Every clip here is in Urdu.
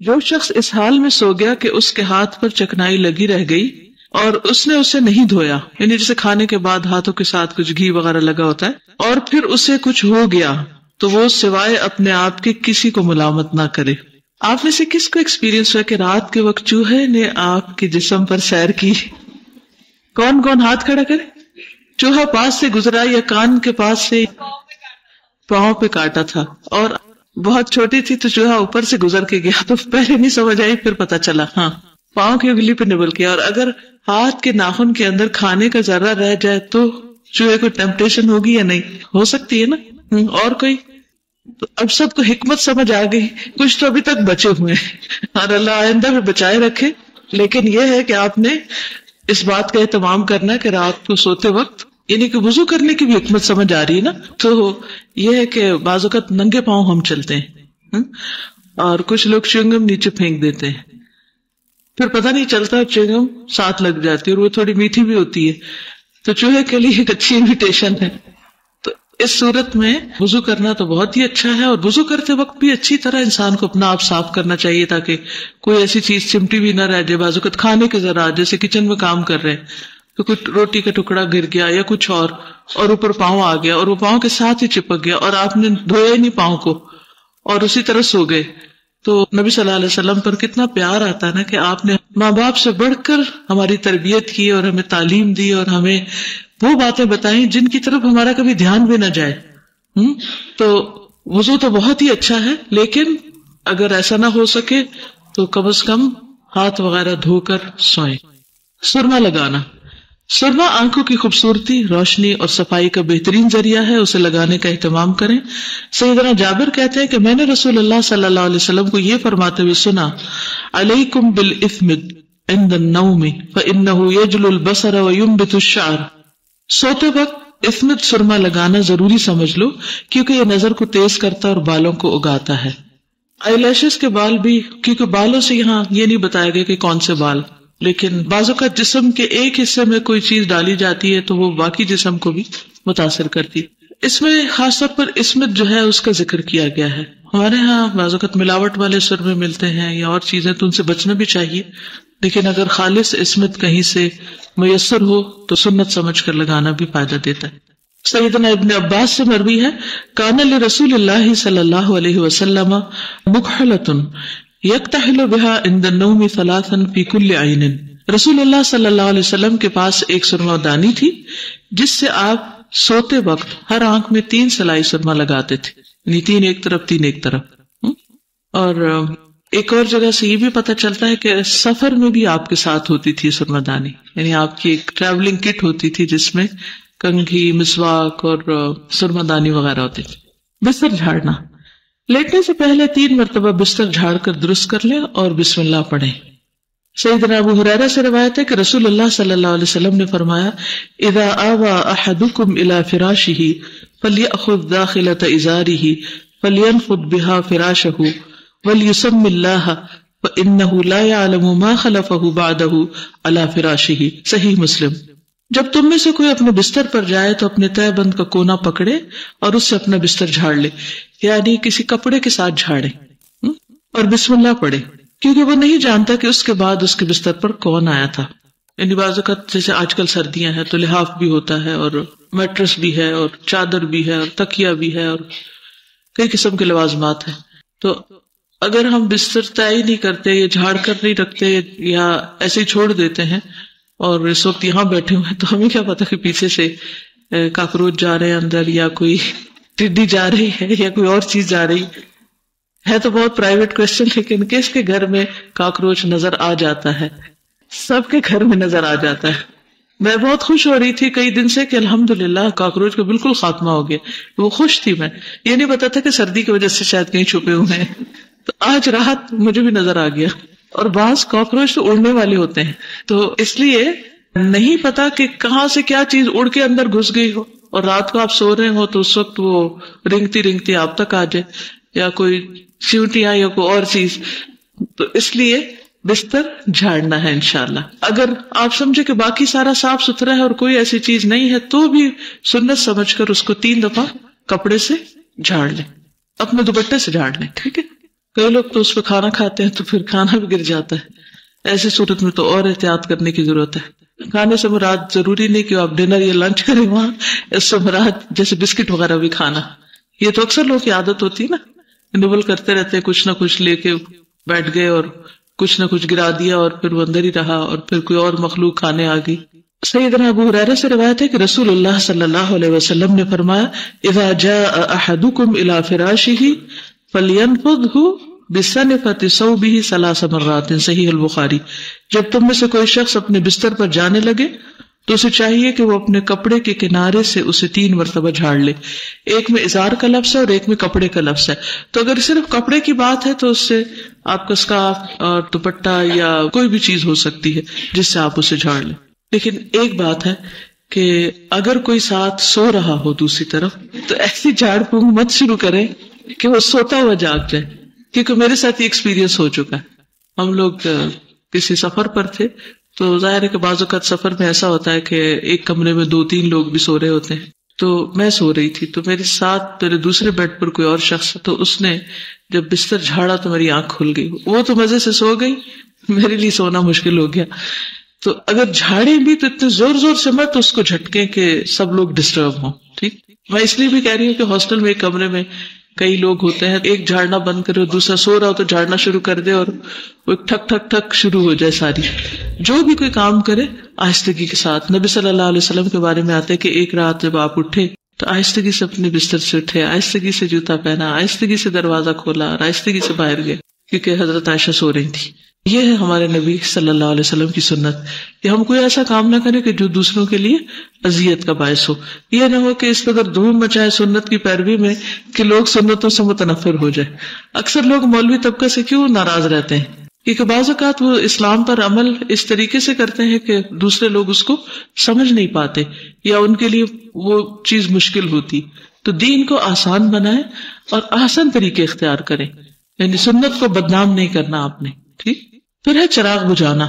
جو شخص اس حال میں سو گیا کہ اس کے ہاتھ پر چکنائی لگی رہ گئی اور اس نے اسے نہیں دھویا، یعنی جیسے کھانے کے بعد ہاتھوں کے ساتھ کچھ گھی وغیرہ لگا ہوتا ہے، اور پھر اسے کچھ ہو گیا تو وہ سوائے اپنے آپ کے کسی کو ملامت نہ کرے۔ آپ میں سے کس کو ایکسپیرینس ہوا کہ رات کے وقت چوہے نے آپ کے جسم پر سیر کی؟ کون کون ہاتھ کھڑا کرے؟ چوہا پاس سے گزرا یا کان کے پاس سے؟ پاؤں پہ کاٹا تھا، اور بہت چھوٹی تھی تو چوہا اوپر سے گزر کے گیا تو پہلے نہیں سمجھ آئی، پھر پتا چلا ہاں پاؤں کی انگلی پہ نبل کیا۔ اور اگر ہاتھ کے ناخن کے اندر کھانے کا ذرہ رہ جائے تو چوہے کو ٹیمپٹیشن ہوگی یا نہیں؟ ہو سکتی ہے نا۔ اور کوئی؟ تو اب سب کو حکمت سمجھ آ گئی، کچھ تو ابھی تک بچے ہوئے ہیں اور اللہ آئندہ میں بچائے رکھے۔ لیکن یہ ہے کہ آپ نے اس بات کا اہتمام کرنا ہے کہ رات کو سوتے وقت، یعنی کہ وضو کرنے کی بھی حکمت سمجھ آ رہی ہے نا، تو یہ ہے کہ بعض اوقات ننگے پاؤں ہم چلتے ہیں اور کچھ لوگ چنگم نیچے پھینک دیتے ہیں، پھر پتہ نہیں چلتا چنگم ساتھ لگ جاتی ہے اور وہ تھوڑی میٹھی بھی ہوتی ہے، تو چوہے کے لیے ایک اچھی انویٹیشن ہے۔ تو اس صورت میں وضو کرنا تو بہت ہی اچھا ہے، اور وضو کرتے وقت بھی اچھی طرح انسان کو اپنا آپ صاف کرنا چاہیے تاکہ کوئی ایسی چیز چمٹی بھی نہ رہ جائے۔ بعض اوقات کھانے کے ذرا، جیسے کچن میں کام کر رہے ہیں تو کچھ روٹی کا ٹکڑا گر گیا یا کچھ اور اوپر پاؤں آ گیا اور وہ پاؤں کے ساتھ ہی چپک گیا اور آپ نے دھویا ہی نہیں پاؤں کو اور اسی طرح سو گئے، تو نبی صلی اللہ علیہ وسلم پر کتنا پیار آتا ہے نا کہ آپ نے ماں باپ سے بڑھ کر ہماری تربیت کی اور ہمیں تعلیم دی اور ہمیں وہ باتیں بتائیں جن کی طرف ہمارا کبھی دھیان بھی نہ جائے۔ تو وضو تو بہت ہی اچھا ہے، لیکن اگر ایسا نہ ہو سکے تو کم از کم ہاتھ وغیرہ دھو کر سوئیں۔ سرما لگانا، سرما آنکھوں کی خوبصورتی، روشنی اور صفائی کا بہترین ذریعہ ہے، اسے لگانے کا اہتمام کریں۔ سیدنا جابر کہتے ہیں کہ میں نے رسول اللہ صلی اللہ علیہ وسلم کو یہ فرماتے ہوئے سنا، علیکم بالاثمد عند النوم فانہ یجل البصر وینبت الشعر۔ سوتے وقت اثمد سرما لگانا ضروری سمجھ لو، کیونکہ یہ نظر کو تیز کرتا اور بالوں کو اگاتا ہے۔ آئی لیشز کے بال بھی، کیونکہ بالوں سے یہاں یہ نہیں بتایا گیا کہ کون سے بال، لیکن بعض اوقات جسم کے ایک حصے میں کوئی چیز ڈالی جاتی ہے تو وہ باقی جسم کو بھی متاثر کرتی ہے۔ اس میں خاص طور پر اسمت جو ہے اس کا ذکر کیا گیا ہے۔ ہمارے ہاں بعض اوقات ملاوٹ والے سرمے ملتے ہیں یا اور چیزیں، تو ان سے بچنا بھی چاہیے، لیکن اگر خالص اسمت کہیں سے میسر ہو تو سنت سمجھ کر لگانا بھی فائدہ دیتا ہے۔ سیدنا ابن عباس سے مروی ہے، کان لرسول اللہ صلی اللہ علیہ وسلم مکحلۃ یکتحل بها عند النوم ثلاثا فی کل عین۔ رسول اللہ صلی اللہ علیہ وسلم کے پاس ایک سرما دانی تھی جس سے آپ سوتے وقت ہر آنکھ میں 3 سلائی سرما لگاتے تھے، یعنی 3 ایک طرف 3 ایک طرف۔ اور ایک اور جگہ سے یہ بھی پتہ چلتا ہے کہ سفر میں بھی آپ کے ساتھ ہوتی تھی سرما دانی، یعنی آپ کی ایک ٹریولنگ کٹ ہوتی تھی جس میں کنگھی، مسواک اور سرما دانی وغیرہ ہوتی تھی۔ بستر جھاڑنا، لیٹنے سے پہلے 3 مرتبہ بستر جھاڑ کر درست کر لیں اور بسم اللہ پڑھیں۔ سیدنا ابو ہریرہ سے روایت ہے کہ رسول اللہ صلی اللہ علیہ وسلم نے فرمایا، اذا آوى احدكم الى فراشه فليأخذ داخلة ازاره فلينفض بها فراشه وليسم الله فإنه لا يعلم ما خلفه بعده على فراشه۔ صحیح مسلم۔ جب تم میں سے کوئی اپنے بستر پر جائے تو اپنے تہہ بند کا کونا پکڑے اور اس سے اپنا بستر جھاڑ لے، یعنی کسی کپڑے کے ساتھ جھاڑے اور بسم اللہ پڑھے، کیونکہ وہ نہیں جانتا کہ اس کے بعد اس کے بستر پر کون آیا تھا۔ یعنی بعض اوقات جیسے آج کل سردیاں ہیں تو لحاف بھی ہوتا ہے اور میٹرس بھی ہے اور چادر بھی ہے اور تکیہ بھی ہے اور کئی قسم کے لوازمات ہیں، تو اگر ہم بستر طے ہی نہیں کرتے یا جھاڑ کر نہیں رکھتے یا ایسے ہی چھوڑ دیتے ہیں اور اس وقت یہاں بیٹھے ہوئے ہیں تو ہمیں کیا پتا کہ پیچھے سے کاکروچ جا رہے ہیں اندر یا کوئی ٹڈی جا رہی ہے یا کوئی اور چیز جا رہی ہے۔ تو بہت پرائیویٹ کوشچن، لیکن کس کے گھر میں کاکروچ نظر آ جاتا ہے؟ سب کے گھر میں نظر آ جاتا ہے۔ میں بہت خوش ہو رہی تھی کئی دن سے کہ الحمدللہ کاکروچ کا بالکل خاتمہ ہو گیا، وہ خوش تھی۔ میں یہ نہیں پتا تھا کہ سردی کی وجہ سے شاید کہیں چھپے ہوئے ہیں، تو آج رات مجھے بھی نظر آ گیا۔ اور بعض کاکروچ تو اڑنے والے ہوتے ہیں، تو اس لیے نہیں پتا کہ کہاں سے کیا چیز اڑ کے اندر گھس گئی ہو، اور رات کو آپ سو رہے ہو تو اس وقت وہ رنگتی رنگتی آپ تک آ جائے، یا کوئی چیونٹیاں یا کوئی اور چیز۔ تو اس لیے بستر جھاڑنا ہے انشاءاللہ۔ اگر آپ سمجھے کہ باقی سارا صاف ستھرا ہے اور کوئی ایسی چیز نہیں ہے تو بھی سنت سمجھ کر اس کو 3 دفعہ کپڑے سے جھاڑ لیں، اپنے دوپٹے سے جھاڑ لیں، ٹھیک ہے؟ کئی لوگ تو اس پہ کھانا کھاتے ہیں تو پھر کھانا بھی گر جاتا ہے، ایسی صورت میں تو اور احتیاط کرنے کی ضرورت ہے۔ کھانے سے مراد ضروری نہیں کہ آپ ڈنر یا لنچ کریں وہاں، اس سے مراد جیسے بسکٹ وغیرہ بھی کھانا، یہ تو اکثر لوگوں کی عادت ہوتی ہے نا، نبل کرتے رہتے ہیں، کچھ نہ کچھ لے کے بیٹھ گئے اور کچھ نہ کچھ گرا دیا اور پھر وہ اندر ہی رہا اور پھر کوئی اور مخلوق کھانے آ گئی۔ سیدنا ابو ہریرہ سے روایت ہے کہ رسول اللہ صلی اللہ علیہ وسلم نے فرمایا اذا جاء احدکم الى فراشہ فلینفضہ بسنفۃ ثوبہ 3 مرات، صحیح البخاری۔ جب تم میں سے کوئی شخص اپنے بستر پر جانے لگے تو اسے چاہیے کہ وہ اپنے کپڑے کے کنارے سے اسے 3 مرتبہ جھاڑ لے، ایک میں ازار کا لفظ ہے اور ایک میں کپڑے کا لفظ ہے، تو اگر صرف کپڑے کی بات ہے تو اس سے آپ کا اسکارف اور دوپٹہ یا کوئی بھی چیز ہو سکتی ہے جس سے آپ اسے جھاڑ لیں۔ لیکن ایک بات ہے کہ اگر کوئی ساتھ سو رہا ہو دوسری طرف تو ایسی جھاڑ پھونک مت شروع کرے کہ وہ سوتا ہوا جاگ جائے، کیونکہ میرے ساتھ یہ ایکسپیرینس ہو چکا ہے۔ ہم لوگ کسی سفر پر تھے تو ظاہر ہے کہ بعض اوقات سفر میں ایسا ہوتا ہے کہ ایک کمرے میں 2-3 لوگ بھی سو رہے ہوتے ہیں، تو میں سو رہی تھی تو میرے ساتھ میرے دوسرے بیڈ پر کوئی اور شخص، تو اس نے جب بستر جھاڑا تو میری آنکھ کھل گئی، وہ تو مزے سے سو گئی، میرے لیے سونا مشکل ہو گیا۔ تو اگر جھاڑیں بھی تو اتنے زور زور سے مت اس کو جھٹکیں کہ سب لوگ ڈسٹرب ہوں، ٹھیک۔ میں اس لیے بھی کہہ رہی ہوں کہ ہاسٹل میں ایک کمرے میں کئی لوگ ہوتے ہیں، ایک جھاڑنا بند کرے اور دوسرا سو رہا ہو تو جھاڑنا شروع کر دے اور وہ ٹھک ٹھک ٹھک شروع ہو جائے ساری۔ جو بھی کوئی کام کرے آہستگی کے ساتھ۔ نبی صلی اللہ علیہ وسلم کے بارے میں آتے ہیں کہ ایک رات جب آپ اٹھے تو آہستگی سے اپنے بستر سے اٹھے، آہستگی سے جوتا پہنا، آہستگی سے دروازہ کھولا اور آہستگی سے باہر گئے، کیونکہ حضرت عائشہ سو رہی تھی۔ یہ ہے ہمارے نبی صلی اللہ علیہ وسلم کی سنت کہ ہم کوئی ایسا کام نہ کریں کہ جو دوسروں کے لیے اذیت کا باعث ہو۔ یہ نہ ہو کہ اس قدر دھوم مچائے سنت کی پیروی میں کہ لوگ سنتوں سے متنفر ہو جائے۔ اکثر لوگ مولوی طبقہ سے کیوں ناراض رہتے ہیں؟ کیونکہ بعض اوقات وہ اسلام پر عمل اس طریقے سے کرتے ہیں کہ دوسرے لوگ اس کو سمجھ نہیں پاتے یا ان کے لیے وہ چیز مشکل ہوتی۔ تو دین کو آسان بنائیں اور آسان طریقے اختیار کریں، یعنی سنت کو بدنام نہیں کرنا آپ نے، ٹھیک۔ پھر ہے چراغ بجھانا۔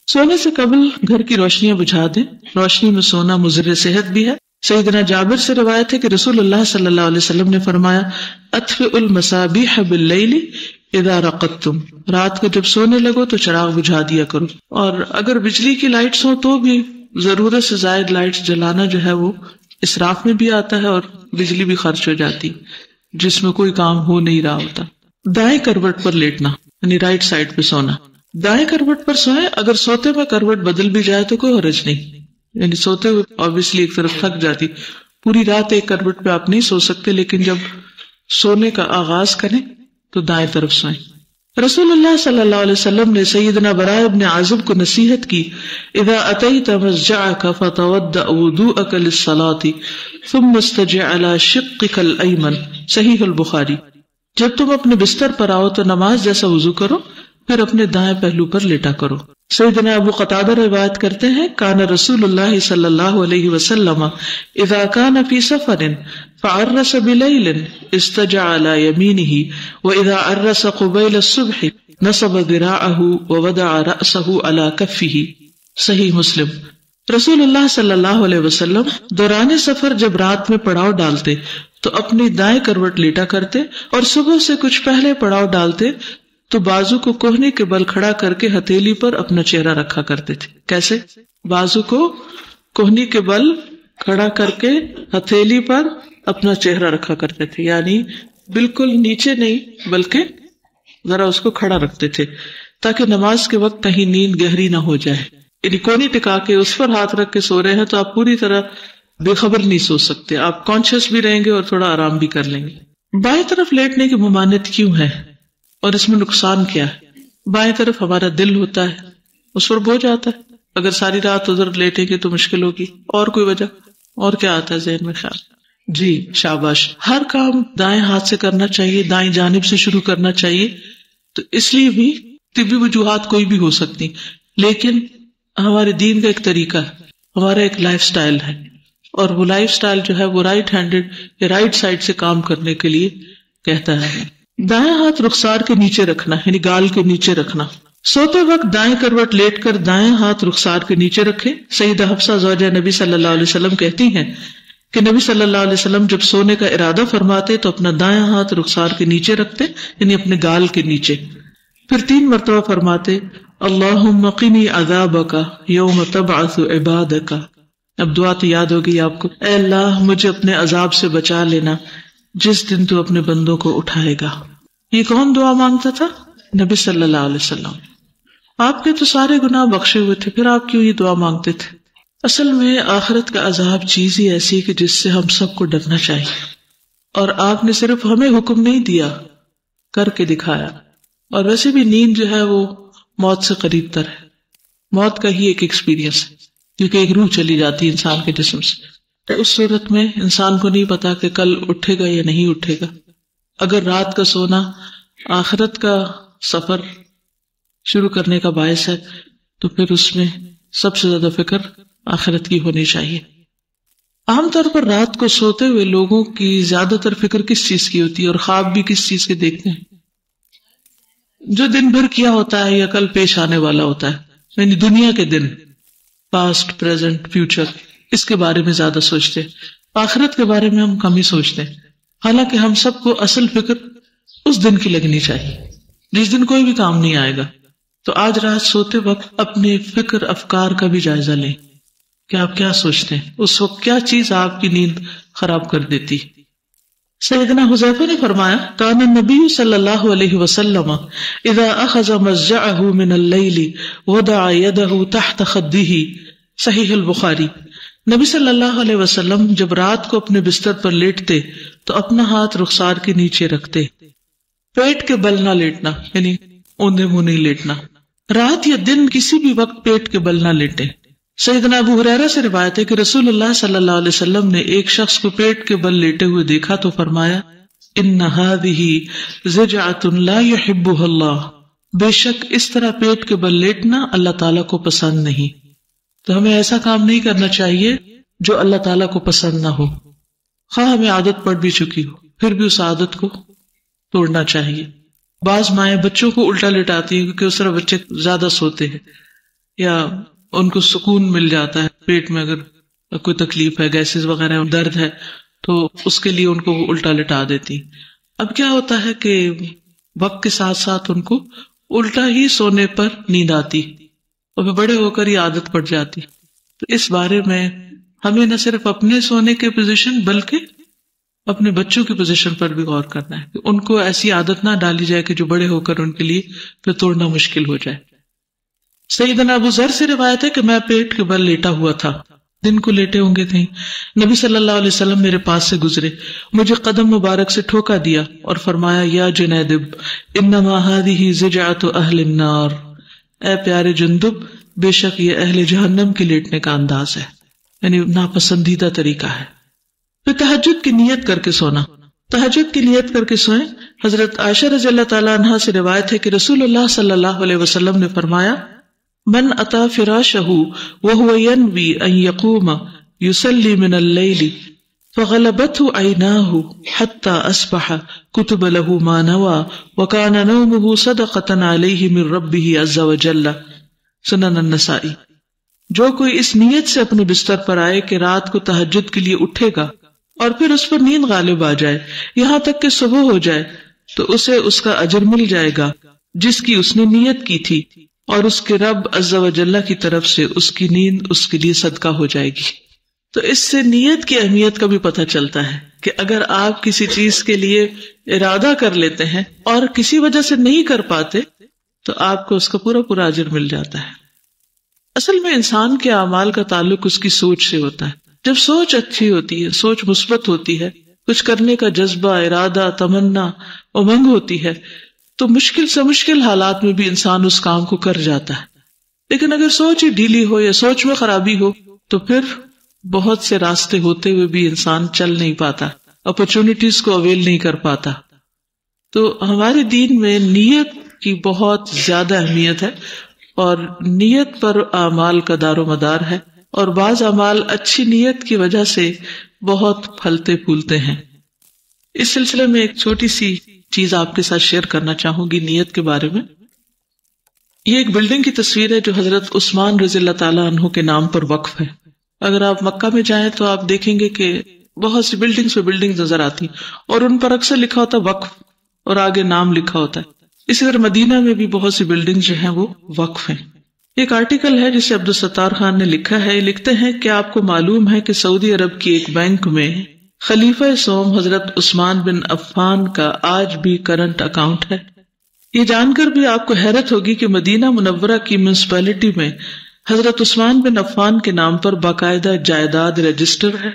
سونے سے قبل گھر کی روشنیاں بجھا دیں، روشنی میں سونا مضر صحت بھی ہے۔ سیدنا جابر سے روایت ہے کہ رسول اللہ صلی اللہ علیہ وسلم نے فرمایا اطفئوا المصابیح باللیل اذا رقدتم، رات کو جب سونے لگو تو چراغ بجھا دیا کرو، اور اگر بجلی کی لائٹس ہوں تو بھی ضرورت سے زائد لائٹس جلانا جو ہے وہ اسراف میں بھی آتا ہے اور بجلی بھی خرچ ہو جاتی جس میں کوئی کام ہو نہیں رہا ہوتا۔ دائیں کروٹ پر لیٹنا، یعنی رائٹ سائڈ پہ سونا۔ دائیں کروٹ پر سوئیں، اگر سوتے میں کروٹ بدل بھی جائے تو کوئی حرج نہیں، یعنی سوتے ہوئے obviously ایک طرف تھک جاتی، پوری رات ایک کروٹ پہ آپ نہیں سو سکتے، لیکن جب سونے کا آغاز کریں تو دائیں طرف سوئیں۔ رسول اللہ صلی اللہ علیہ وسلم نے سیدنا براء ابن عازب کو نصیحت کی اذا اتیت مضجعک فتوضأ وضوءک للصلاة ثم استجع على شقک الایمن، صحیح البخاری۔ جب تم اپنے بستر پر آؤ تو نماز جیسا وضو کرو، پھر اپنے دائیں پہلو پر لیٹا کرو۔ سیدنا ابو قتادہ روایت کرتے ہیں کان رسول اللہ صلی اللہ علیہ وسلم اذا کان فی سفر فعرس بلیل استجع علی یمینہ واذا عرس قبیل الصبح نصب ذراعہ ووضع رأسہ علی کفہ، صحیح مسلم۔ رسول اللہ صلی اللہ علیہ وسلم دوران سفر جب رات میں پڑاؤ ڈالتے تو اپنی دائیں کروٹ لیٹا کرتے اور صبح سے کچھ پہلے پڑاؤ ڈالتے تو بازو کو کوہنی کے بل کھڑا کر کے ہتھیلی پر اپنا چہرہ رکھا کرتے تھے۔ کیسے؟ بازو کو کوہنی کے بل کھڑا کر کے ہتھیلی پر اپنا چہرہ رکھا کرتے تھے، یعنی بالکل نیچے نہیں بلکہ ذرا اس کو کھڑا رکھتے تھے تاکہ نماز کے وقت کہیں نیند گہری نہ ہو جائے۔ یعنی کونی ٹکا کے اس پر ہاتھ رکھ کے سو رہے ہیں تو آپ پوری طرح بے خبر نہیں سو سکتے، آپ کانشیس بھی رہیں گے اور تھوڑا آرام بھی کر لیں گے۔ بائیں طرف لیٹنے کی ممانعت کیوں ہے اور اس میں نقصان کیا ہے؟ بائیں طرف ہمارا دل ہوتا ہے، اس پر بوجھ آتا ہے، اگر ساری رات ادھر لیٹیں گے تو مشکل ہوگی۔ اور کوئی وجہ؟ اور کیا آتا ہے ذہن میں خیال؟ جی شاباش، ہر کام دائیں ہاتھ سے کرنا چاہیے، دائیں جانب سے شروع کرنا چاہیے۔ تو اس لیے بھی طبی وجوہات کوئی بھی ہو سکتی، لیکن ہمارے دین کا ایک طریقہ ہے، ہمارا ایک لائف سٹائل ہے، اور وہ لائف سٹائل جو ہے وہ رائٹ ہینڈڈ یا رائٹ سائڈ سے کام کرنے کے لیے کہتا ہے۔ دائیں ہاتھ رخسار کے نیچے رکھنا، یعنی گال کے نیچے رکھنا۔ سوتے وقت دائیں کروٹ لیٹ کر دائیں ہاتھ رخسار کے نیچے رکھے۔ سیدہ حفصہ زوجہ نبی صلی اللہ علیہ وسلم کہتی ہیں کہ نبی صلی اللہ علیہ وسلم جب سونے کا ارادہ فرماتے تو اپنا دایاں ہاتھ رخسار کے نیچے رکھتے، یعنی اپنے گال کے نیچے، پھر 3 مرتبہ فرماتے اللہم قنی عذابک یوم تبعث عبادک. اب دعا تو یاد ہوگی آپ کو، اے اللہ مجھے اپنے عذاب سے بچا لینا جس دن تو اپنے بندوں کو اٹھائے گا. یہ کون دعا مانگتا تھا؟ نبی صلی اللہ علیہ وسلم. آپ کے تو سارے گناہ بخشے ہوئے تھے، پھر آپ کیوں یہ دعا مانگتے تھے؟ اصل میں آخرت کا عذاب چیز ہی ایسی کہ جس سے ہم سب کو ڈرنا چاہیے، اور آپ نے صرف ہمیں حکم نہیں دیا، کر کے دکھایا. اور ویسے بھی نیند جو ہے وہ موت سے قریب تر ہے، موت کا ہی ایک ایکسپیرینس ہے، کیونکہ ایک روح چلی جاتی ہے انسان کے جسم سے. تو اس صورت میں انسان کو نہیں پتا کہ کل اٹھے گا یا نہیں اٹھے گا. اگر رات کا سونا آخرت کا سفر شروع کرنے کا باعث ہے تو پھر اس میں سب سے زیادہ فکر آخرت کی ہونی چاہیے. عام طور پر رات کو سوتے ہوئے لوگوں کی زیادہ تر فکر کس چیز کی ہوتی ہے، اور خواب بھی کس چیز کے دیکھتے ہیں؟ جو دن بھر کیا ہوتا ہے یا کل پیش آنے والا ہوتا ہے، یعنی دنیا کے دن، پاسٹ، پریزنٹ، فیوچر، اس کے بارے میں زیادہ سوچتے ہیں. آخرت کے بارے میں ہم کم ہی سوچتے ہیں. حالانکہ ہم سب کو اصل فکر اس دن کی لگنی چاہیے جس دن کوئی بھی کام نہیں آئے گا. تو آج رات سوتے وقت اپنے فکر افکار کا بھی جائزہ لیں کہ آپ کیا سوچتے ہیں، اس وقت کیا چیز آپ کی نیند خراب کر دیتی. سیدنا حذیفہ نے فرمایا کان النبی صلی اللہ علیہ وسلم اذا اخذ مضجعه من اللیل وضع یده تحت خده، صحیح البخاری. نبی صلی اللہ علیہ وسلم جب رات کو اپنے بستر پر لیٹتے تو اپنا ہاتھ رخسار کے نیچے رکھتے، پیٹ کے بل نہ لیٹنا، یعنی اوندے منہ نہیں لیٹنا. رات یا دن کسی بھی وقت پیٹ کے بل نہ لیٹے. سیدنا ابو ہریرہ سے روایت ہے کہ رسول اللہ صلی اللہ علیہ وسلم نے ایک شخص کو پیٹ کے بل لیٹے ہوئے دیکھا تو فرمایا ان هذه زجعۃ لا يحبها اللہ، بے شک اس طرح پیٹ کے بل لیٹنا اللہ تعالیٰ کو پسند نہیں. تو ہمیں ایسا کام نہیں کرنا چاہیے جو اللہ تعالیٰ کو پسند نہ ہو، خواہ ہمیں عادت پڑ بھی چکی ہو، پھر بھی اس عادت کو توڑنا چاہیے. بعض مائیں بچوں کو الٹا لٹاتی ہیں کیونکہ اس طرح بچے زیادہ سوتے ہیں، یا ان کو سکون مل جاتا ہے پیٹ میں، اگر کوئی تکلیف ہے، گیسز وغیرہ، درد ہے، تو اس کے لیے ان کو الٹا لٹا دیتی. اب کیا ہوتا ہے کہ وقت کے ساتھ ساتھ ان کو الٹا ہی سونے پر نیند آتی، اور پھر بڑے ہو کر ہی عادت پڑ جاتی. تو اس بارے میں ہمیں نہ صرف اپنے سونے کے پوزیشن بلکہ اپنے بچوں کی پوزیشن پر بھی غور کرنا ہے کہ ان کو ایسی عادت نہ ڈالی جائے کہ جو بڑے ہو کر ان کے لیے پھر توڑنا مشکل ہو جائے. سیدنا ابو ذر سے روایت ہے کہ میں پیٹ کے بل لیٹا ہوا تھا، دن کو لیٹے ہوں گے تھے. نبی صلی اللہ علیہ وسلم میرے پاس سے گزرے، مجھے قدم مبارک سے ٹھوکا دیا اور فرمایا یا جندب انما هذه زجعۃ اہل النار، اے پیارے جندب بے شک یہ اہل جہنم کے لیٹنے کا انداز ہے، یعنی ناپسندیدہ طریقہ ہے. پھر تہجد کی نیت کر کے سونا. تہجد کی نیت کر کے سوئیں. حضرت عائشہ رضی اللہ تعالیٰ عنہا سے روایت ہے کہ رسول اللہ صلی اللہ علیہ وسلم نے فرمایا من اتا فراشہ وهو ينوي ان يقوم يصلي من الليل فغلبته عيناه حتى اصبح كتب له ما نوى وكان نومه صدقة عليه من ربه عز وجل. سنن النسائی. جو کوئی اس نیت سے اپنے بستر پر آئے کہ رات کو تہجد کے لیے اٹھے گا اور پھر اس پر نیند غالب آ جائے یہاں تک کہ صبح ہو جائے تو اسے اس کا اجر مل جائے گا جس کی اس نے نیت کی تھی، اور اس کے رب عز و جل کی طرف سے اس کی نیند اس کے لیے صدقہ ہو جائے گی. تو اس سے نیت کی اہمیت کا بھی پتہ چلتا ہے کہ اگر آپ کسی چیز کے لیے ارادہ کر لیتے ہیں اور کسی وجہ سے نہیں کر پاتے تو آپ کو اس کا پورا پورا اجر مل جاتا ہے. اصل میں انسان کے اعمال کا تعلق اس کی سوچ سے ہوتا ہے. جب سوچ اچھی ہوتی ہے، سوچ مثبت ہوتی ہے، کچھ کرنے کا جذبہ، ارادہ، تمنا، امنگ ہوتی ہے، تو مشکل سے مشکل حالات میں بھی انسان اس کام کو کر جاتا ہے. لیکن اگر سوچ ہی ڈھیلی ہو یا سوچ میں خرابی ہو تو پھر بہت سے راستے ہوتے ہوئے بھی انسان چل نہیں پاتا، اپرچونٹیز کو اویل نہیں کر پاتا. تو ہمارے دین میں نیت کی بہت زیادہ اہمیت ہے، اور نیت پر اعمال کا دار و مدار ہے، اور بعض اعمال اچھی نیت کی وجہ سے بہت پھلتے پھولتے ہیں. اس سلسلے میں ایک چھوٹی سی چیز آپ کے ساتھ شیئر کرنا چاہوں گی نیت کے بارے میں. یہ ایک بلڈنگ کی تصویر ہے جو حضرت عثمان رضی اللہ تعالیٰ عنہ کے نام پر وقف ہے. اگر آپ مکہ میں جائیں تو آپ دیکھیں گے کہ بہت سی بلڈنگز پہ بلڈنگز نظر آتی اور ان پر اکثر لکھا ہوتا ہے وقف اور آگے نام لکھا ہوتا ہے. اسی طرح مدینہ میں بھی بہت سی بلڈنگز جو ہیں وہ وقف ہیں. ایک آرٹیکل ہے جسے عبدالستار خان نے لکھا ہے. لکھتے ہیں کہ آپ کو معلوم ہے کہ سعودی عرب کی ایک بینک میں خلیفہ سوم حضرت عثمان بن عفان کا آج بھی کرنٹ اکاؤنٹ ہے. یہ جان کر بھی آپ کو حیرت ہوگی کہ مدینہ منورہ کی میونسپلٹی میں حضرت عثمان بن عفان کے نام پر باقاعدہ جائیداد رجسٹر ہے.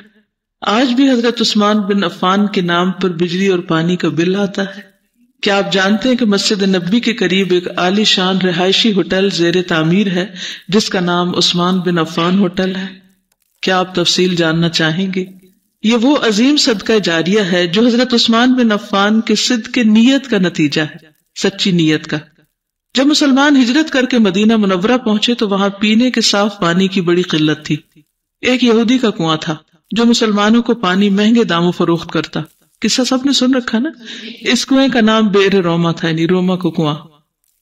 آج بھی حضرت عثمان بن عفان کے نام پر بجلی اور پانی کا بل آتا ہے. کیا آپ جانتے ہیں کہ مسجد نبوی کے قریب ایک عالی شان رہائشی ہوٹل زیر تعمیر ہے جس کا نام عثمان بن عفان ہوٹل ہے؟ کیا آپ تفصیل جاننا چاہیں گے؟ یہ وہ عظیم صدقہ جاریہ ہے جو حضرت عثمان بن عفان کے صدق نیت کا نتیجہ ہے، سچی نیت کا. جب مسلمان ہجرت کر کے مدینہ منورہ پہنچے تو وہاں پینے کے صاف پانی کی بڑی قلت تھی. ایک یہودی کا کنواں تھا جو مسلمانوں کو پانی مہنگے داموں فروخت کرتا. قصہ سب نے سن رکھا نا. اس کنویں کا نام بئر روما تھا، یعنی روما کو کنواں.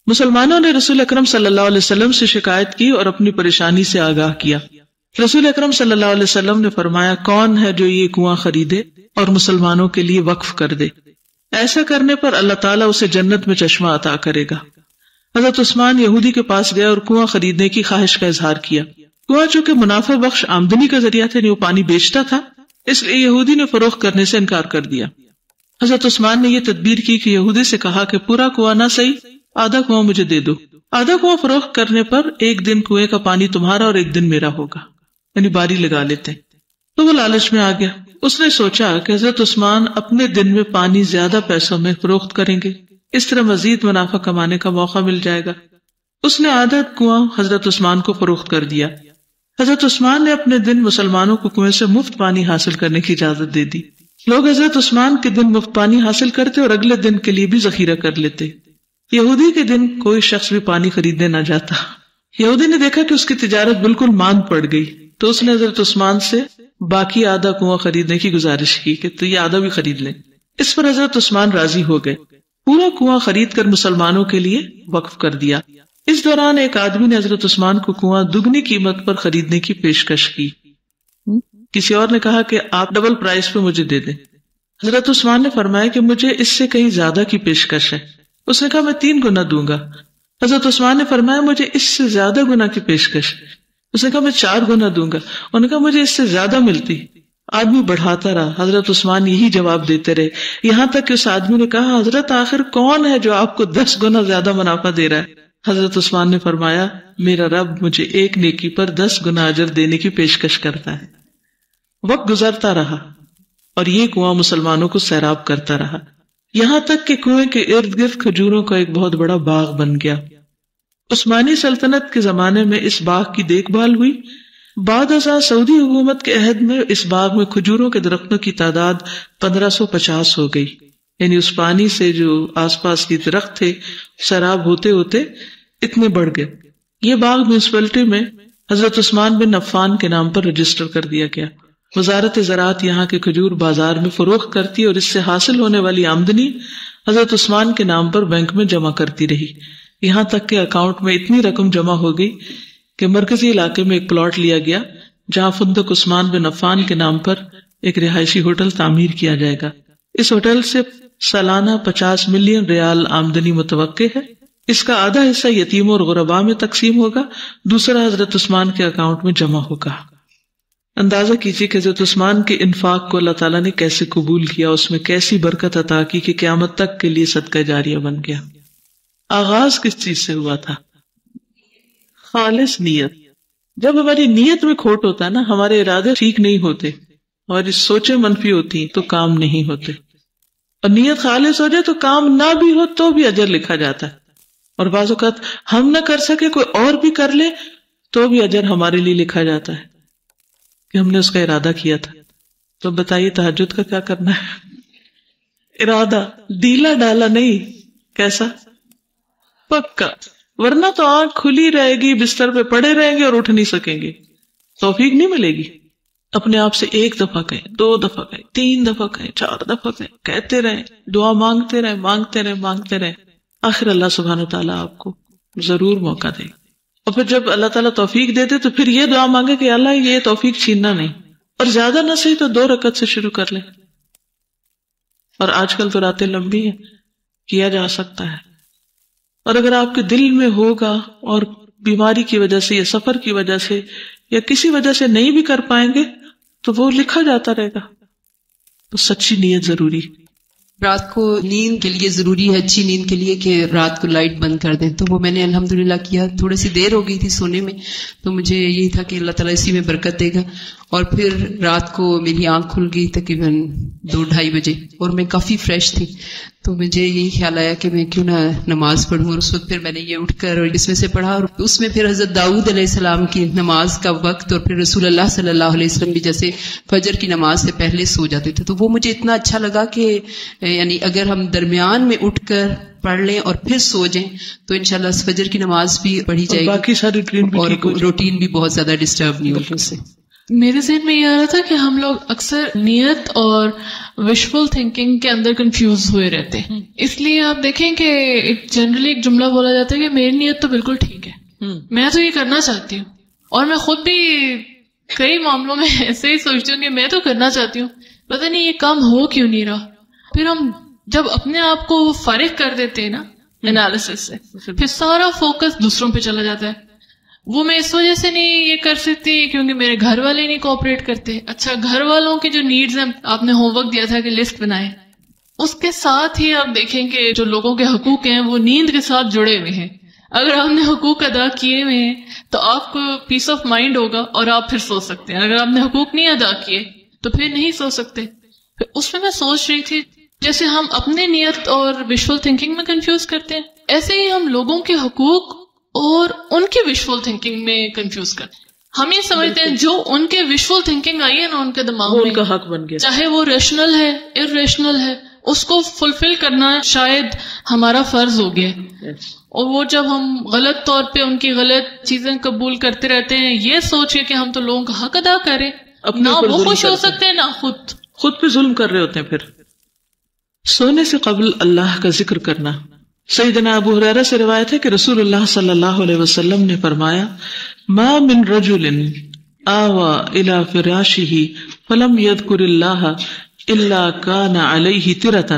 مسلمانوں نے رسول اکرم صلی اللہ علیہ وسلم سے شکایت کی اور اپنی پریشانی سے آگاہ کیا. رسول اکرم صلی اللہ علیہ وسلم نے فرمایا، کون ہے جو یہ کنواں خریدے اور مسلمانوں کے لیے وقف کر دے؟ ایسا کرنے پر اللہ تعالیٰ اسے جنت میں چشمہ عطا کرے گا. حضرت عثمان یہودی کے پاس گیا اور کنواں خریدنے کی خواہش کا اظہار کیا. کنواں چونکہ منافع بخش آمدنی کا ذریعہ تھا، وہ پانی بیچتا تھا، اس لیے یہودی نے فروخت کرنے سے انکار کر دیا. حضرت عثمان نے یہ تدبیر کی کہ یہودی سے کہا کہ پورا کنواں نہ صحیح، آدھا کنواں مجھے دے دو. آدھا کنواں فروخت کرنے پر ایک دن کنویں کا پانی تمہارا اور ایک دن میرا ہوگا، یعنی باری لگا لیتے. تو وہ لالچ میں آ گیا. اس نے سوچا کہ حضرت عثمان اپنے دن میں پانی زیادہ پیسوں میں فروخت کریں گے، اس طرح مزید منافع کمانے کا موقع مل جائے گا. اس نے آدھا کنواں حضرت عثمان کو فروخت کر دیا. حضرت عثمان نے اپنے دن مسلمانوں کو کنویں سے مفت پانی حاصل کرنے کی اجازت دے دی. لوگ حضرت عثمان کے دن مفت پانی حاصل کرتے اور اگلے دن کے لیے بھی ذخیرہ کر لیتے. یہودی کے دن کوئی شخص بھی پانی خریدنے نہ جاتا. یہودی نے دیکھا کہ اس کی تجارت بالکل ماند پڑ گئی تو اس نے حضرت عثمان سے باقی آدھا کنواں خریدنے کی گزارش کی کہ تو یہ آدھا بھی خرید لیں. اس پر حضرت عثمان راضی ہو گئے. پورا کنواں خرید کر مسلمانوں کے لیے وقف کر دیا. اس دوران ایک آدمی نے حضرت عثمان کو کنواں دگنی قیمت پر خریدنے کی پیشکش کی. کسی اور نے کہا کہ آپ ڈبل پرائس پہ مجھے دے دیں. حضرت عثمان نے فرمایا کہ مجھے اس سے کہیں زیادہ کی پیشکش ہے. اس نے کہا میں 3 گنا دوں گا. حضرت عثمان نے فرمایا مجھے اس سے زیادہ گنا کی پیشکش. اس نے کہا میں 4 گنا دوں گا. انہوں نے کہا مجھے اس سے زیادہ ملتی. آدمی بڑھاتا رہا. حضرت عثمان یہی جواب دیتے رہے یہاں تک کہ اس آدمی نے کہا حضرت آخر کون ہے جو آپ کو 10 گنا زیادہ منافع دے رہا ہے؟ حضرت عثمان نے فرمایا میرا رب مجھے ایک نیکی پر 10 گنا اجر دینے کی پیشکش کرتا ہے. وقت گزرتا رہا اور یہ کنواں مسلمانوں کو سیراب کرتا رہا، یہاں تک کہ کنویں کے ارد گرد کھجوروں کا ایک بہت بڑا باغ بن گیا. عثمانی سلطنت کے زمانے میں اس باغ کی دیکھ بھال ہوئی. بعد ازاں سعودی حکومت کے عہد میں اس باغ میں کھجوروں کے درختوں کی تعداد 1550 ہو گئی. یعنی اس پانی سے جو آس پاس کے درخت تھے سیراب ہوتے ہوتے اتنے بڑھ گئے. یہ باغ میونسپلٹی میں حضرت عثمان بن عفان کے نام پر رجسٹر کر دیا گیا. وزارت زراعت یہاں کے کھجور بازار میں فروخت کرتی اور اس سے حاصل ہونے والی آمدنی حضرت عثمان کے نام پر بینک میں جمع کرتی رہی، یہاں تک کہ اکاؤنٹ میں اتنی رقم جمع ہو گئی کہ مرکزی علاقے میں ایک پلاٹ لیا گیا جہاں فندق عثمان بن عفان کے نام پر ایک رہائشی ہوٹل تعمیر کیا جائے گا. اس ہوٹل سے سالانہ 50 ملین ریال آمدنی متوقع ہے. اس کا آدھا حصہ یتیموں اور غرباء میں تقسیم ہوگا، دوسرا حضرت عثمان کے اکاؤنٹ میں جمع ہوگا. اندازہ کیجیے کہ حضرت عثمان کے انفاق کو اللہ تعالیٰ نے کیسے قبول کیا، اس میں کیسی برکت عطا کی کہ قیامت تک کے لیے صدقہ جاریہ بن گیا. آغاز کس چیز سے ہوا تھا؟ خالص نیت. جب ہماری نیت میں کھوٹ ہوتا ہے نا، ہمارے ارادے ٹھیک نہیں ہوتے اور سوچیں منفی ہوتی تو کام نہیں ہوتے. اور نیت خالص ہو جائے تو کام نہ بھی ہو تو بھی اجر لکھا جاتا ہے. اور بعض اوقات ہم نہ کر سکے کوئی اور بھی کر لے تو بھی اجر ہمارے لیے لکھا جاتا ہے کہ ہم نے اس کا ارادہ کیا تھا. تو بتائیے تہجد کا کیا کرنا ہے؟ ارادہ ڈھیلا ڈالا نہیں، کیسا؟ پکا. ورنہ تو آنکھ کھلی رہے گی، بستر پہ پڑے رہیں گے اور اٹھ نہیں سکیں گے، توفیق نہیں ملے گی. اپنے آپ سے 1 دفعہ کہیں، 2 دفعہ کہیں، 3 دفعہ کہیں، 4 دفعہ کہیں، کہتے رہیں، دعا مانگتے رہیں، مانگتے رہیں، مانگتے رہیں. آخر اللہ سبحانہ وتعالیٰ آپ کو ضرور موقع دے. اور پھر جب اللہ تعالیٰ توفیق دے دے تو پھر یہ دعا مانگے کہ اللہ یہ توفیق چھیننا نہیں، اور زیادہ نہ صحیح تو 2 رکعت سے شروع کر لیں. اور آج کل تو راتیں لمبی ہیں، کیا جا سکتا ہے. اور اگر آپ کے دل میں ہوگا اور بیماری کی وجہ سے یا سفر کی وجہ سے یا کسی وجہ سے نہیں بھی کر پائیں گے تو وہ لکھا جاتا رہے گا. تو سچی نیت ضروری. رات کو نیند کے لیے ضروری ہے، اچھی نیند کے لیے، کہ رات کو لائٹ بند کر دیں. تو وہ میں نے الحمدللہ کیا. تھوڑی سی دیر ہو گئی تھی سونے میں، تو مجھے یہی تھا کہ اللہ تعالیٰ اسی میں برکت دے گا. اور پھر رات کو میری آنکھ کھل گئی تقریباً 2-2:30 بجے، اور میں کافی فریش تھی. تو مجھے یہی خیال آیا کہ میں کیوں نہ نماز پڑھوں. اور اس وقت پھر میں نے یہ اٹھ کر اس میں سے پڑھا، اور اس میں پھر حضرت داؤد علیہ السلام کی نماز کا وقت، اور پھر رسول اللہ صلی اللہ علیہ وسلم بھی جیسے فجر کی نماز سے پہلے سو جاتے تھے. تو وہ مجھے اتنا اچھا لگا کہ یعنی اگر ہم درمیان میں اٹھ کر پڑھ لیں اور پھر سو جائیں تو انشاءاللہ فجر کی نماز بھی پڑھی جائے گی، باقی ساری روٹین بھی بہت زیادہ ڈسٹرب نہیں ہوگی اس سے. میرے ذہن میں یہ آ رہا تھا کہ ہم لوگ اکثر نیت اور وشفل تھنکنگ کے اندر کنفیوز ہوئے رہتے ہیں. اس لیے آپ دیکھیں کہ جنرلی ایک جملہ بولا جاتا ہے کہ میری نیت تو بالکل ٹھیک ہے، میں تو یہ کرنا چاہتی ہوں. اور میں خود بھی کئی معاملوں میں ایسے ہی سوچتی ہوں کہ میں تو کرنا چاہتی ہوں، پتہ نہیں یہ کام ہو کیوں نہیں رہا. پھر ہم جب اپنے آپ کو فارغ کر دیتے ہیں نا انالیسس سے، پھر سارا فوکس دوسروں پہ چلا جاتا ہے. وہ میں اس وجہ سے نہیں یہ کر سکتی کیونکہ میرے گھر والے نہیں کوآپریٹ کرتے. اچھا، گھر والوں کی جو نیڈز ہیں، آپ نے ہوم ورک دیا تھا کہ لسٹ بنائے، اس کے ساتھ ہی آپ دیکھیں کہ جو لوگوں کے حقوق ہیں وہ نیند کے ساتھ جڑے ہوئے ہیں. اگر آپ نے حقوق ادا کیے ہوئے ہیں تو آپ کو پیس آف مائنڈ ہوگا اور آپ پھر سو سکتے ہیں. اگر آپ نے حقوق نہیں ادا کیے تو پھر نہیں سو سکتے. پھر اس میں سوچ رہی تھی جیسے ہم اپنے نیت اور وشفل تھنکنگ میں کنفیوز کرتے ہیں، ایسے ہی ہم لوگوں کے حقوق اور ان کی وشفل تھنکنگ میں کنفیوز کرتے ہیں. ہم یہ سمجھتے ہیں جو ان کے وشفل تھنکنگ آئی ہے نا ان کے دماغ میں، ان کا حق بن گیا، چاہے وہ ریشنل ہے ارریشنل ہے، اس کو فلفل کرنا شاید ہمارا فرض ہو گیا. اور وہ جب ہم غلط طور پہ ان کی غلط چیزیں قبول کرتے رہتے ہیں یہ سوچ کے کہ ہم تو لوگوں کا حق ادا کریں، نہ وہ خوش ہو سکتے ہیں نہ خود پہ ظلم کر رہے ہوتے ہیں. پھر سونے سے قبل اللہ کا ذکر کرنا. سیدنا ابو ہریرہ سے روایت ہے کہ رسول اللہ صلی اللہ علیہ وسلم نے فرمایا، ما من رجل آوى الى فراشہ فلم يذكر اللہ الا كان علیہ طرۃ.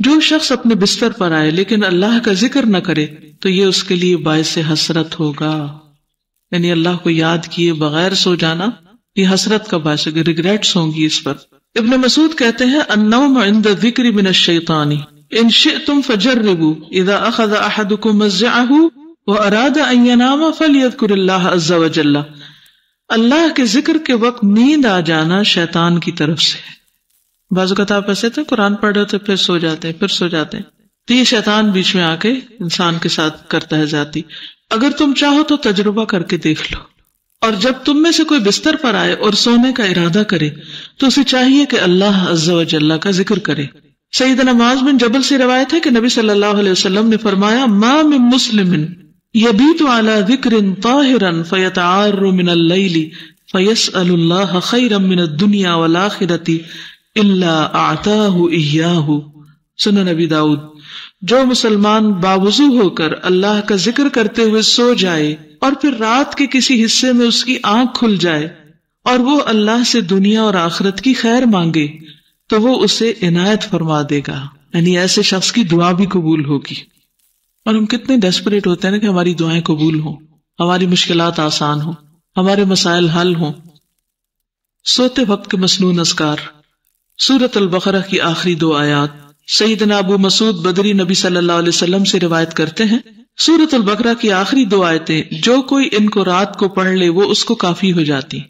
جو شخص اپنے بستر پر آئے لیکن اللہ کا ذکر نہ کرے تو یہ اس کے لیے باعث حسرت ہوگا. یعنی اللہ کو یاد کیے بغیر سو جانا یہ حسرت کا باعث ہوگا، ریگریٹس ہوں گی اس پر. ابن مسعود کہتے ہیں، النوم عند الذکر من الشیطان ان شئتم فجربوا اذا اخذ احدكم مضجعه واراد ان ينام فليذكر الله عز وجل. اللہ کے ذکر کے وقت نیند آ جانا شیطان کی طرف سے. بعض اوقات آپ ایسے تھے قرآن پڑھ رہے تھے پھر سو جاتے ہیں پھر سو جاتے ہیں، تو یہ شیطان بیچ میں آ کے انسان کے ساتھ کرتا ہے زیادتی. اگر تم چاہو تو تجربہ کر کے دیکھ لو. اور جب تم میں سے کوئی بستر پر آئے اور سونے کا ارادہ کرے تو اسے چاہیے کہ اللہ عز و جل کا ذکر کرے. سیدنا معاذ بن جبل سے روایت ہے کہ نبی صلی اللہ علیہ وسلم نے فرمایا، ما من مسلم یبیت علی ذکر طاہرا فیتعار من اللیل فیسأل اللہ خیرا من الدنیا والآخرۃ الا اعطاہ ایاہ. سنن نبی داؤد. جو مسلمان باوضو ہو کر اللہ کا ذکر کرتے ہوئے سو جائے اور پھر رات کے کسی حصے میں اس کی آنکھ کھل جائے اور وہ اللہ سے دنیا اور آخرت کی خیر مانگے تو وہ اسے عنایت فرما دے گا. یعنی ایسے شخص کی دعا بھی قبول ہوگی. اور ہم کتنے ڈیسپریٹ ہوتے ہیں نا کہ ہماری دعائیں قبول ہوں، ہماری مشکلات آسان ہوں، ہمارے مسائل حل ہوں. سوتے وقت کے مسنون اذکار. سورۃ البقرہ کی آخری 2 آیات. سیدنا ابو مسعود بدری نبی صلی اللہ علیہ وسلم سے روایت کرتے ہیں، سورۃ البقرہ کی آخری 2 آیتیں جو کوئی ان کو رات کو پڑھ لے وہ اس کو کافی ہو جاتی.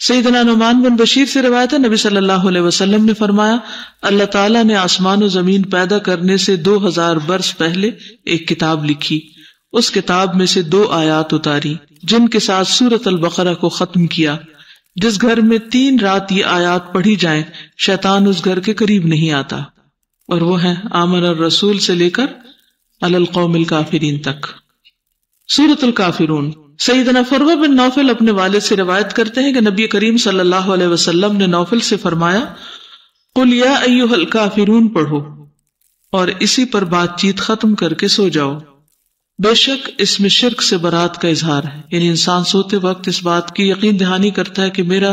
سیدنا نعمان بن بشیر سے روایت ہے، نبی صلی اللہ علیہ وسلم نے فرمایا، اللہ تعالیٰ نے آسمان و زمین پیدا کرنے سے 2000 برس پہلے ایک کتاب لکھی. اس کتاب میں سے 2 آیات اتاری جن کے ساتھ سورۃ البقرہ کو ختم کیا. جس گھر میں 3 رات یہ آیات پڑھی جائیں شیطان اس گھر کے قریب نہیں آتا، اور وہ ہیں آمن الرسول سے لے کر علی القوم الکافرین تک. سورۃ الکافرون. سیدنا فروہ بن نوفل اپنے والد سے روایت کرتے ہیں کہ نبی کریم صلی اللہ علیہ وسلم نے نوفل سے فرمایا، قل یا ایھا الکافرون پڑھو اور اسی پر بات چیت ختم کر کے سو جاؤ. بے شک اس میں شرک سے برات کا اظہار ہے، یعنی انسان سوتے وقت اس بات کی یقین دہانی کرتا ہے کہ میرا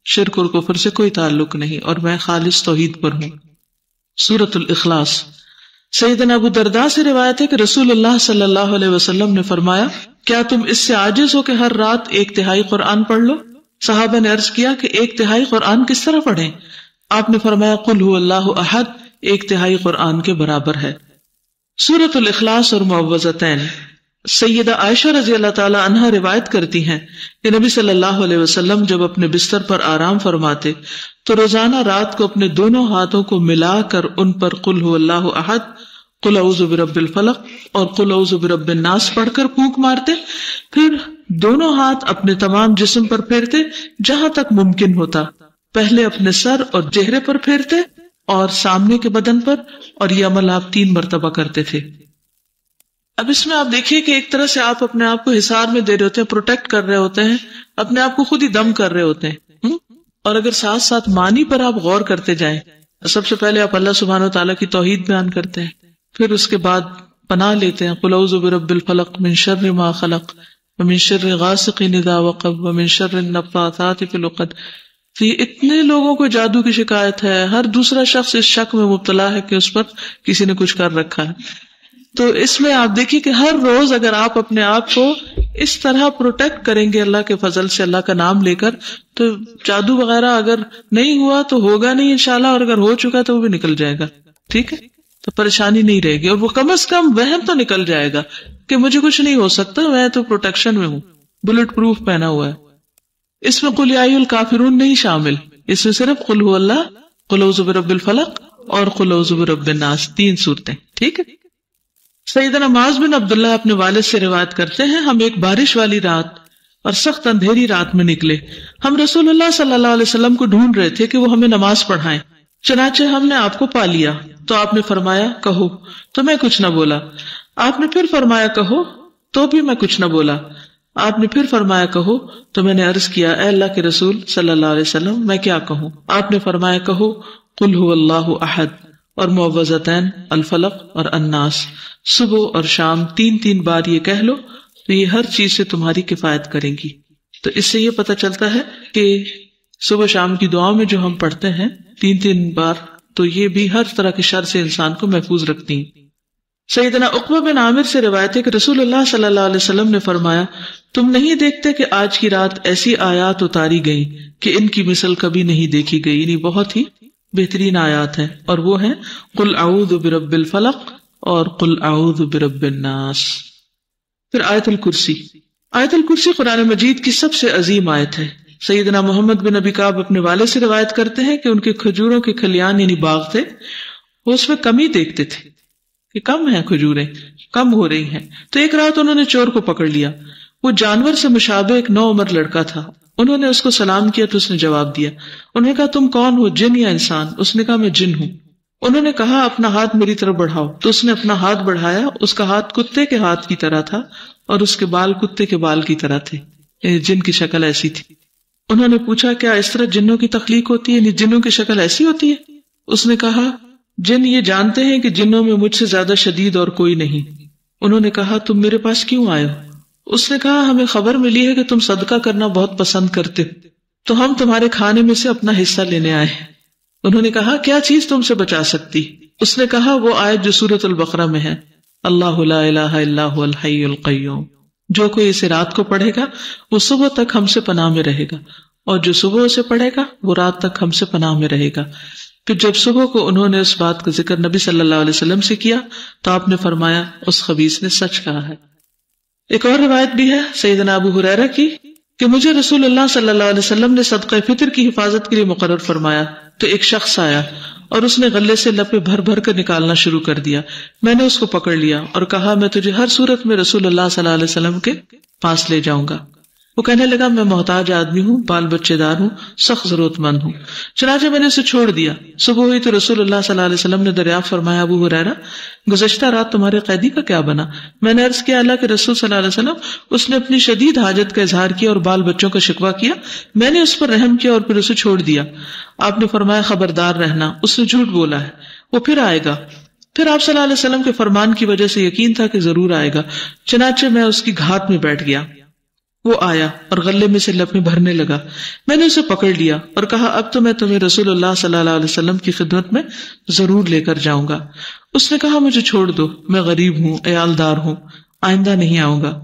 شرک اور کفر سے کوئی تعلق نہیں اور میں خالص توحید پر ہوں۔ سورۃ الاخلاص۔ سیدنا ابو درداء سے روایت ہے کہ رسول اللہ صلی اللہ علیہ وسلم نے فرمایا، کیا تم اس سے عاجز ہو کہ ہر رات 1/3 قرآن پڑھ لو؟ صحابہ نے عرض کیا کہ 1/3 قرآن کس طرح پڑھیں؟ آپ نے فرمایا قل هو اللہ احد 1/3 قرآن کے برابر ہے۔ سورۃ الاخلاص اور معوذتین۔ سیدہ عائشہ رضی اللہ تعالی عنہا روایت کرتی ہیں کہ نبی صلی اللہ علیہ وسلم جب اپنے بستر پر آرام فرماتے تو روزانہ رات کو اپنے دونوں ہاتھوں کو ملا کر ان پر قل هو اللہ احد، قل اعوذ برب الفلق اور قل اعوذ برب الناس پڑھ کر پھونک مارتے، پھر دونوں ہاتھ اپنے تمام جسم پر پھیرتے جہاں تک ممکن ہوتا، پہلے اپنے سر اور چہرے پر پھیرتے اور سامنے کے بدن پر، اور یہ عمل آپ 3 مرتبہ کرتے تھے۔ اب اس میں آپ دیکھیے کہ ایک طرح سے آپ اپنے آپ کو حصار میں دے رہے ہوتے ہیں، پروٹیکٹ کر رہے ہوتے ہیں، اپنے آپ کو خود ہی دم کر رہے ہوتے ہیں، اور اگر ساتھ ساتھ معنی پر آپ غور کرتے جائیں، سب سے پہلے آپ اللہ سبحانہ وتعالیٰ کی توحید بیان کرتے ہیں، پھر اس کے بعد پناہ لیتے ہیں قل اعوذ برب الفلق من شر ما خلق ومن شر غاسق اذا وقب ومن شر النفاثات فی العقد۔ تو یہ اتنے لوگوں کو جادو کی شکایت ہے، ہر دوسرا شخص اس شک میں مبتلا ہے کہ اس پر کسی نے کچھ کر رکھا ہے۔ تو اس میں آپ دیکھیے کہ ہر روز اگر آپ اپنے آپ کو اس طرح پروٹیکٹ کریں گے اللہ کے فضل سے، اللہ کا نام لے کر، تو جادو وغیرہ اگر نہیں ہوا تو ہوگا نہیں انشاءاللہ، اور اگر ہو چکا تو وہ بھی نکل جائے گا، ٹھیک ہے؟ تو پریشانی نہیں رہے گی، اور وہ کم از کم وہم تو نکل جائے گا کہ مجھے کچھ نہیں ہو سکتا، میں تو پروٹیکشن میں ہوں، بلٹ پروف پہنا ہوا ہے۔ اس میں قل یا ایھا الکافرون نہیں شامل، اس میں صرف قل هو اللہ، قل اعوذ برب الفلق اور قل اعوذ برب الناس، 3 صورتیں، ٹھیک ہے۔ سیدنا معاذ بن عبداللہ اپنے والد سے روایت کرتے ہیں، ہم ایک بارش والی رات اور سخت اندھیری رات میں نکلے، ہم رسول اللہ صلی اللہ علیہ وسلم کو ڈھونڈ رہے تھے کہ وہ ہمیں نماز پڑھائیں، چنانچہ ہم نے آپ کو پا لیا تو آپ نے فرمایا کہو، تو میں کچھ نہ بولا۔ آپ نے پھر فرمایا کہو، تو بھی میں کچھ نہ بولا۔ آپ نے پھر فرمایا کہو، تو میں نے عرض کیا اے اللہ کے رسول صلی اللہ علیہ وسلم میں کیا کہوں؟ آپ نے فرمایا کہو قل هو اللہ احد اور معوذتین الفلق اور الناس، صبح اور شام 3 بار یہ کہہ لو تو یہ ہر چیز سے تمہاری کفایت کریں گی۔ تو اس سے یہ پتہ چلتا ہے کہ صبح شام کی دعاؤں میں جو ہم پڑھتے ہیں 3 بار، تو یہ بھی ہر طرح کے شر سے انسان کو محفوظ رکھتی ہیں۔ سیدنا عقبہ بن عامر سے روایت ہے کہ رسول اللہ صلی اللہ علیہ وسلم نے فرمایا، تم نہیں دیکھتے کہ آج کی رات ایسی آیات اتاری گئی کہ ان کی مثل کبھی نہیں دیکھی گئی، یعنی بہت ہی بہترین آیات ہیں، اور وہ ہیں قل اعوذ برب الفلق اور قل اعوذ برب الناس۔ پھر آیت الکرسی۔ آیت الکرسی قرآن مجید کی سب سے عظیم آیت ہے۔ سیدنا محمد بن ابی کعب اپنے والد سے روایت کرتے ہیں کہ ان کے کھجوروں کے کھلیان یعنی باغ تھے، وہ اس میں کمی دیکھتے تھے کہ کم ہیں کھجوریں، کم ہو رہی ہیں، تو ایک رات انہوں نے چور کو پکڑ لیا، وہ جانور سے مشابہ ایک نوعمر لڑکا تھا، انہوں نے اس کو سلام کیا تو اس نے جواب دیا، انہوں نے کہا تم کون ہو، جن یا انسان؟ اس نے کہا میں جن ہوں۔ انہوں نے کہا اپنا ہاتھ میری طرف بڑھاؤ، تو اس نے اپنا ہاتھ بڑھایا، اس کا ہاتھ کتے کے ہاتھ کی طرح تھا اور اس کے بال کتے کے بال کی طرح تھے، یعنی جن کی شکل ایسی تھی۔ انہوں نے پوچھا کیا اس طرح جنوں کی تخلیق ہوتی ہے، یعنی جنوں کی شکل ایسی ہوتی ہے؟ اس نے کہا جن یہ جانتے ہیں کہ جنوں میں مجھ سے زیادہ شدید اور کوئی نہیں۔ انہوں نے کہا تم میرے پاس کیوں آئے ہو؟ اس نے کہا ہمیں خبر ملی ہے کہ تم صدقہ کرنا بہت پسند کرتے ہو، تو ہم تمہارے کھانے میں سے اپنا حصہ لینے آئے ہیں۔ انہوں نے کہا کیا چیز تم سے بچا سکتی؟ اس نے کہا وہ آیت جو سورۃ البقرہ میں ہے، اللہ لا الہ الا هو الحی القیوم، جو کوئی اسے رات کو پڑھے گا وہ صبح تک ہم سے پناہ میں رہے گا، اور جو صبح اسے پڑھے گا وہ رات تک ہم سے پناہ میں رہے گا۔ پھر جب صبح کو انہوں نے اس بات کا ذکر نبی صلی اللہ علیہ وسلم سے کیا تو آپ نے فرمایا اس خبیث نے سچ کہا ہے۔ ایک اور روایت بھی ہے سیدنا ابو ہریرہ کی کہ مجھے رسول اللہ صلی اللہ علیہ وسلم نے صدقہ فطر کی حفاظت کے لیے مقرر فرمایا تو ایک شخص آیا اور اس نے غلے سے لپے بھر بھر کر نکالنا شروع کر دیا۔ میں نے اس کو پکڑ لیا اور کہا میں تجھے ہر صورت میں رسول اللہ صلی اللہ علیہ وسلم کے پاس لے جاؤں گا۔ وہ کہنے لگا میں محتاج آدمی ہوں، بال بچے دار ہوں، سخت ضرورت مند ہوں۔ چنانچہ میں نے اسے چھوڑ دیا۔ صبح ہوئی تو رسول اللہ صلی اللہ علیہ وسلم نے دریافت فرمایا ابو ہریرہ گزشتہ رات تمہارے قیدی کا کیا بنا؟ میں نے عرض کیا اللہ کے رسول صلی اللہ علیہ وسلم اس نے اپنی شدید حاجت کا اظہار کیا اور بال بچوں کا شکوہ کیا، میں نے اس پر رحم کیا اور پھر اسے چھوڑ دیا۔ آپ نے فرمایا خبردار رہنا، اس نے جھوٹ بولا ہے، وہ پھر آئے گا۔ پھر آپ صلی اللہ علیہ وسلم کے فرمان کی وجہ سے یقین تھا کہ ضرور آئے گا، چنانچہ میں اس کی گھات میں بیٹھ گیا. وہ آیا اور غلے میں سے لقمے بھرنے لگا. میں نے اسے پکڑ لیا اور کہا اب تو میں تمہیں رسول اللہ صلی اللہ علیہ وسلم کی خدمت میں ضرور لے کر جاؤں گا. اس نے کہا مجھے چھوڑ دو، میں غریب ہوں، عیالدار ہوں، آئندہ نہیں آؤں گا.